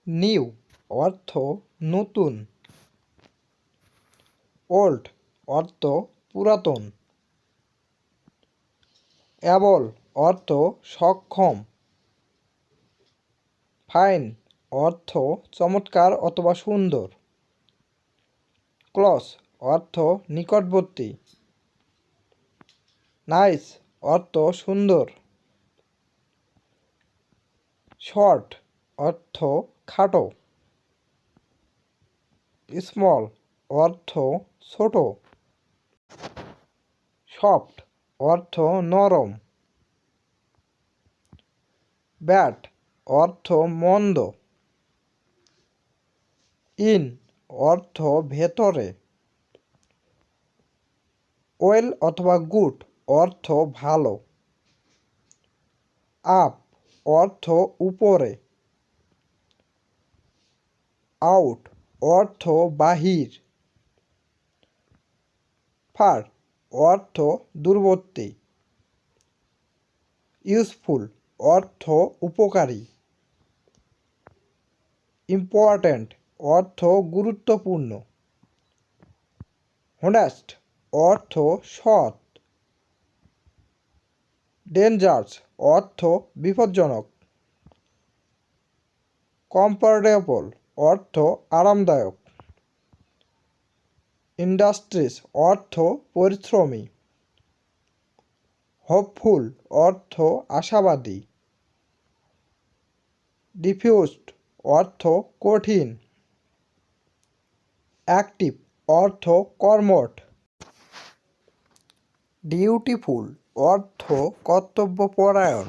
New অর্থ নতুন, old অর্থ পুরাতন, অ্যাবল অর্থ সক্ষম, ফাইন অর্থ চমৎকার অথবা সুন্দর, ক্লস অর্থ নিকটবর্তী, নাইস অর্থ সুন্দর, শর্ট অর্থ খাটো, স্মল অর্থ ছোট, সফট অর্থ নরম, ব্যাড অর্থ মন্দ, ইন অর্থ ভেতরে, ওয়েল অথবা গুড অর্থ ভালো, আপ অর্থ উপরে, আউট অর্থ বাহির, ফার অর্থ দূরবর্তী, ইউজফুল অর্থ উপকারী, ইম্পর্ট্যান্ট অর্থ গুরুত্বপূর্ণ, হনেস্ট অর্থ সৎ, ডেঞ্জার্স অর্থ বিপজ্জনক, কমফোর্টেবল অর্থ আরামদায়ক, ইন্ডাস্ট্রিজ অর্থ পরিশ্রমী, হোপফুল অর্থ আশাবাদী, ডিফিউজড অর্থ কঠিন, অ্যাক্টিভ অর্থ কর্মঠ, ডিউটিফুল অর্থ কর্তব্যপরায়ণ।